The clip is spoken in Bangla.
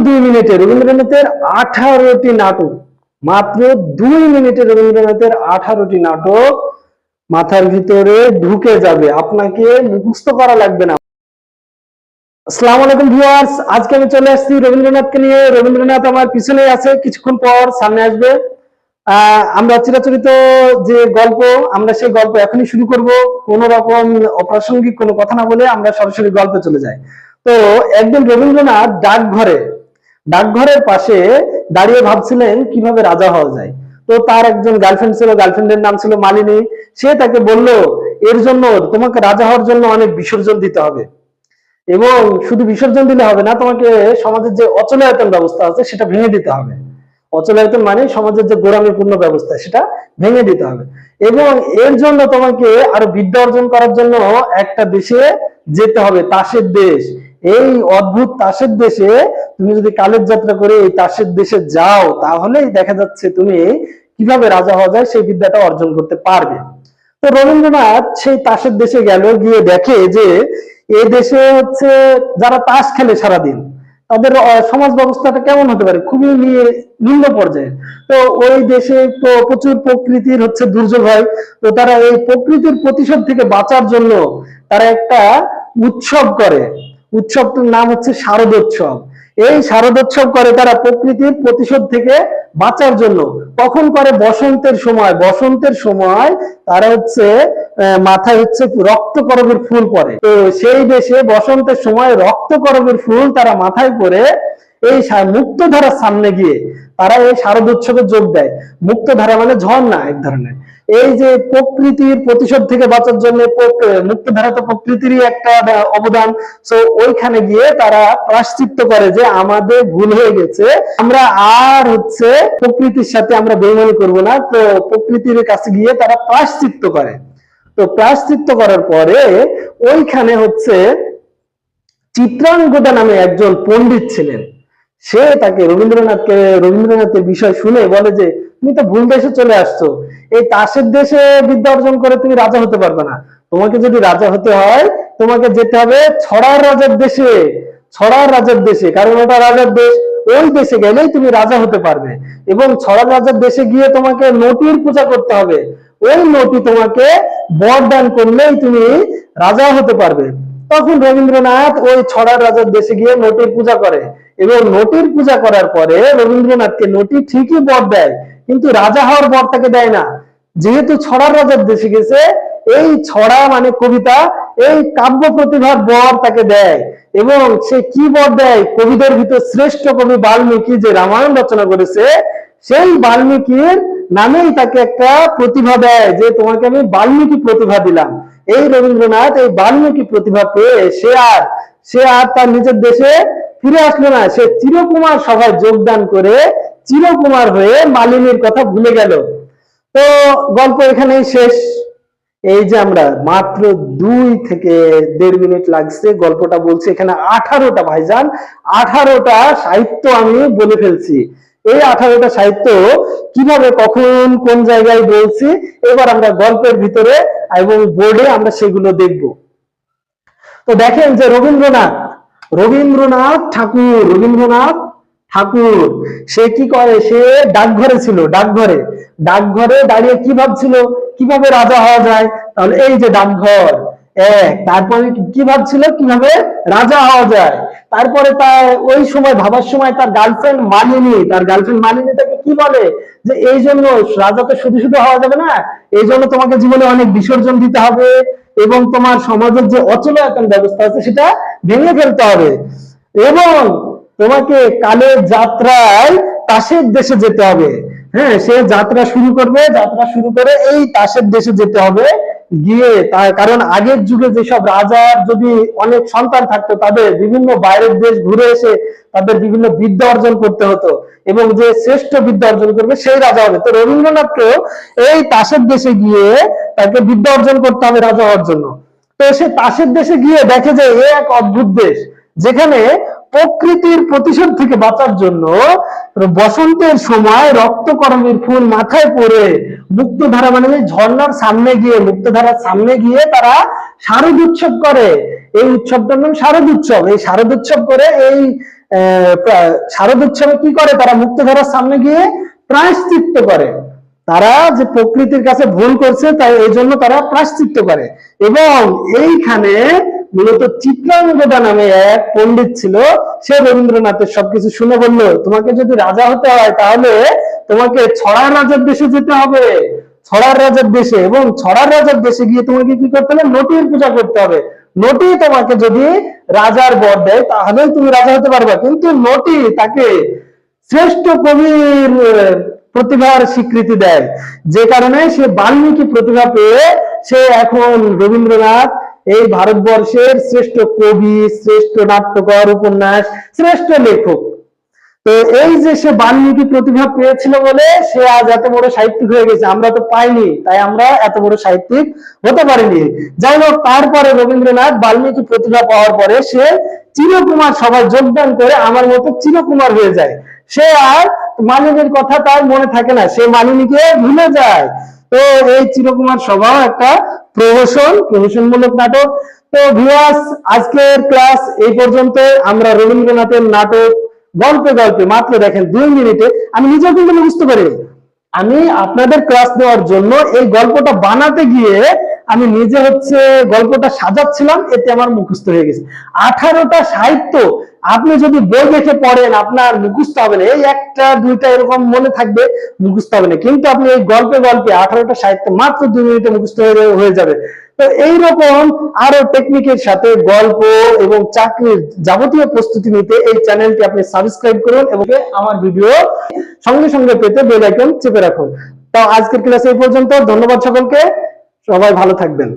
2 মিনিটে রবীন্দ্রনাথের 18টি নাটক, মাত্র 2 মিনিটে রবীন্দ্রনাথের 18টি নাটক মাথার ভিতরে ঢুকে যাবে, আপনাকে মুখস্থ করা লাগবে না। আসসালামু আলাইকুম ভিউয়ার্স, আজকে আমি চলে আসছি রবীন্দ্রনাথকে নিয়ে। রবীন্দ্রনাথ আমার পিছনেই আছে, কিছুক্ষণ পর সামনে আসবে। আমরা চিরাচরিত যে গল্প, আমরা সেই গল্প এখনই শুরু করব। কোন রকম অপ্রাসঙ্গিক কোনো কথা না বলে আমরা সরাসরি গল্পে চলে যাই। তো একদিন রবীন্দ্রনাথ ডাকঘরের পাশে দাঁড়িয়ে ভাবছিলেন কিভাবে রাজা হওয়া যায়। তো তার একজন গার্লফ্রেন্ড ছিল, গার্লফ্রেন্ডের নাম ছিল মালিনী। সে তাকে বলল, এর জন্য তোমাকে রাজা হওয়ার জন্য অনেক বিসর্জন দিতে হবে, এবং শুধু বিসর্জন দিলে হবে না, তোমাকে সমাজের যে অচলায়তন ব্যবস্থা আছে সেটা ভেঙে দিতে হবে। অচলায়তন মানে সমাজের যে গোড়ামিপূর্ণ ব্যবস্থা, সেটা ভেঙে দিতে হবে। এবং এর জন্য তোমাকে আরো বিদ্যা অর্জন করার জন্য একটা দেশে যেতে হবে, তাসের দেশ। এই অদ্ভুত তাসের দেশে তুমি যদি কালের যাত্রা করে এই তাসের দেশে যাও, তাহলেই দেখা যাচ্ছে তুমি কিভাবে রাজা হওয়া যায় সেই বিদ্যাটা অর্জন করতে পারবে। তো রবীন্দ্রনাথ সেই তাসের দেশে গেল, গিয়ে দেখে যে এই দেশে হচ্ছে যারা তাস খেলে সারাদিন, তাদের সমাজ ব্যবস্থাটা কেমন হতে পারে, খুবই নিম্ন পর্যায়ে। তো ওই দেশে তো প্রচুর প্রকৃতির হচ্ছে দুর্যোগ হয়। তো তারা এই প্রকৃতির প্রতিশোধ থেকে বাঁচার জন্য তারা একটা উৎসব করে। উৎসবটার নাম হচ্ছে শারদোৎসব। এই শারদোৎসব করে তারা প্রকৃতির প্রতিশোধ থেকে বাঁচার জন্য। কখন করে? বসন্তের সময়। বসন্তের সময় তারা হচ্ছে মাথায় হচ্ছে রক্তকরবীর ফুল পরে। তো সেই দেশে বসন্তের সময় রক্তকরবীর ফুল তারা মাথায় পরে এই মুক্তধারার সামনে গিয়ে তারা এই শারদোৎসবে যোগ দেয়। মুক্তধারা মানে ঝর্ণা এক ধরনের। এই যে প্রকৃতির প্রতিশোধ থেকে বাঁচার জন্য, মুক্তধারা তো প্রকৃতিরই একটা অবদান। তো ওইখানে গিয়ে তারা প্রায়শ্চিত্ত করে যে আমাদের ভুল হয়ে গেছে, আমরা আর হচ্ছে প্রকৃতির সাথে আমরা বেইমানি করব না। তো প্রকৃতির কাছে গিয়ে তারা প্রায়শ্চিত্ত করে। তো প্রায়শ্চিত্ত করার পরে ওইখানে হচ্ছে চিত্রাঙ্গদা নামে একজন পণ্ডিত ছিলেন। সে তাকে রবীন্দ্রনাথের বিষয় শুনে বলে যে, তুমি তো ভুল দেশে চলে আসছো, এই তাসের দেশে বিদ্যা অর্জন করে তুমি রাজা হতে পারবে না। তোমাকে যদি রাজা হতে হয়, তোমাকে যেতে হবে ছড়ার রাজার দেশে। ছড়ার রাজার দেশে, কারণ ওটা রাজার দেশ। ওই দেশে গেলেই তুমি রাজা হতে পারবে। এবং ছড়ার রাজার দেশে গিয়ে তোমাকে নটির পূজা করতে হবে। ওই নটি তোমাকে বরদান করলেই তুমি রাজা হতে পারবে। তখন রবীন্দ্রনাথ ওই ছড়ার রাজার দেশে গিয়ে নটির পূজা করে, এবং নটির পূজা করার পরে রবীন্দ্রনাথকে নটি ঠিকই বর দেয়, কিন্তু রাজা হওয়ার বর তাকে দেয় না। যেহেতু ছড়ার রাজার দেশে গেছে, এই ছড়া মানে কবিতা, এই কাব্য প্রতিভার বর তাকে দেয়। এবং সে কি বর দেয়? কবিদের ভিতর শ্রেষ্ঠ কবি বাল্মীকি যে রামায়ণ রচনা করেছে, সেই বাল্মীকির নামেই তাকে একটা প্রতিভা দেয়, যে তোমাকে আমি বাল্মীকি প্রতিভা দিলাম। এই রবীন্দ্রনাথ এই বাল্মীকি প্রতিভা পেয়ে সে আর তার নিজের দেশে ফিরে আসলো না। সে চিরকুমার সভায় যোগদান করে চিরকুমার হয়ে মালিনীর কথা ভুলে গেল। তো গল্প এখানেই শেষ। এই যে আমরা মাত্র 2 থেকে 1.5 মিনিট লাগছে গল্পটা বলছি, এখানে 18টা ভাইজান, 18টা সাহিত্য আমি বলে ফেলছি। এই 18টা সাহিত্য কিভাবে কখন কোন জায়গায় বলছি, এবার আমরা গল্পের ভিতরে এবং বোর্ডে আমরা সেগুলো দেখব। তো দেখেন যে রবীন্দ্রনাথ ঠাকুর সে কি করে? সে ডাকঘরে ছিল। ডাকঘরে দাঁড়িয়ে কি ভাবছিল? কিভাবে রাজা হওয়া যায়। তাহলে এই যে ডাকঘর তারপরে কি ভাবছিল? কিভাবে রাজা হওয়া যায়। তারপরে তার ওই সময় ভাবার সময় তার গার্লফ্রেন্ড মালিনী তাকে কি বলে, যে এই জন্য রাজা তো শুধু শুধু হওয়া যাবে না, এই জন্য তোমাকে জীবনে অনেক বিসর্জন দিতে হবে, এবং তোমার সমাজের যে অচলায়তন ব্যবস্থা আছে সেটা ভেঙে ফেলতে হবে, এবং তোমাকে কালের যাত্রায় তাসের দেশে যেতে হবে। হ্যাঁ, সে যাত্রা শুরু করে এই তাসের দেশে যেতে হবে। গিয়ে কারণ আগের যুগে যেসব রাজার যদি অনেক সন্তান থাকতো, তাদের বিভিন্ন বাইরের দেশ ঘুরে এসে তাদের বিভিন্ন বিদ্যা অর্জন করতে হতো, এবং যে শ্রেষ্ঠ বিদ্যা অর্জন করবে সেই রাজা হবে। তো রবীন্দ্রনাথকেও এই তাসের দেশে গিয়ে তাকে বিদ্যা অর্জন করতে হবে রাজা হওয়ার জন্য। তো সে তাসের দেশে গিয়ে দেখে যে এক অদ্ভুত দেশ, যেখানে প্রকৃতির প্রতিশোধ থেকে বাঁচার জন্য বসন্তের সময় রক্তকরবীর ফুল মাথায় পরে মুক্তধারা মানে ঝর্ণার মুক্তধারার সামনে গিয়ে তারা শারদ উৎসব করে। এই উৎসবটার নাম শারদ উৎসব। এই শারদ উৎসব করে এই শারদ উৎসবে কি করে, তারা মুক্তধারার সামনে গিয়ে প্রায়শ্চিত্ত করে। তারা যে প্রকৃতির কাছে ভুল করছে তাই এই জন্য তারা প্রায়শ্চিত্ত করে। এবং এইখানে মূলত চিত্রাঙ্গদা নামে এক পণ্ডিত ছিল, সে রবীন্দ্রনাথের সবকিছু শুনে বলল, তোমাকে যদি রাজা হতে হয় তাহলে তোমাকে ছড়ার রাজার দেশে যেতে হবে, ছড়ার রাজার দেশে। এবং ছড়ার রাজার দেশে গিয়ে তোমাকে কি করতে হবে, নটির পূজা করতে হবে। নটি তোমাকে যদি রাজার বর দেয় তাহলেই তুমি রাজা হতে পারবে। কিন্তু নটি তাকে শ্রেষ্ঠ কবির প্রতিভার স্বীকৃতি দেয়, যে কারণে সে বাল্মীকি প্রতিভা পেয়ে সে এখন রবীন্দ্রনাথ এই ভারতবর্ষের শ্রেষ্ঠ কবি, শ্রেষ্ঠ নাট্যকার, উপন্যাস, শ্রেষ্ঠ লেখক। তো এই যে সে বাল্মীকি প্রতিভা পেয়েছিল বলে সে আজ এত বড় সাহিত্যিক হয়ে গেছে, আমরা তো পাইনি, তাই আমরা এত বড় সাহিত্যিক হতে পারিনি। যাই হোক, তারপরে রবীন্দ্রনাথ বাল্মীকি প্রতিভা পাওয়ার পরে সে চিরকুমার সভায় যোগদান করে আমার মতো চিরকুমার হয়ে যায়। সে আর মালিনীর কথা তার মনে থাকে না, সে মালিনীকে ভুলে যায়। তো এই চিরকুমার সভাও একটা প্রহসনমূলক নাটক। তো ভিউয়ার্স, আজকের ক্লাস এই পর্যন্ত। আমরা রবীন্দ্রনাথের নাটক গল্পে গল্পে মাত্র দেখেন 2 মিনিটে, আমি নিজেও কিন্তু বুঝতে পারি, আমি আপনাদের ক্লাস নেওয়ার জন্য এই গল্পটা বানাতে গিয়ে আমি নিজে গল্পটা সাজাচ্ছিলাম, এতে আমার মুখস্থ হয়ে গেছে। 18টা সাহিত্য আপনি যদি বই দেখে পড়েন আপনার মুখস্থ হবে না, এই একটা দুইটা এরকম মনে থাকবে, মুখস্থ হবে না। কিন্তু আপনি এই গল্পে গল্পে 18টা সাহিত্য মাত্র 2 মিনিটে মুখস্থ হয়ে যাবে। তো এইরকম আরো টেকনিকের সাথে গল্প এবং চাকরির যাবতীয় প্রস্তুতি নিতে এই চ্যানেলটি আপনি সাবস্ক্রাইব করুন এবং আমার ভিডিও সঙ্গে সঙ্গে পেতে বেল আইকন চেপে রাখুন। তো আজকের ক্লাস এই পর্যন্ত। ধন্যবাদ সকলকে, সবাই ভালো থাকবেন।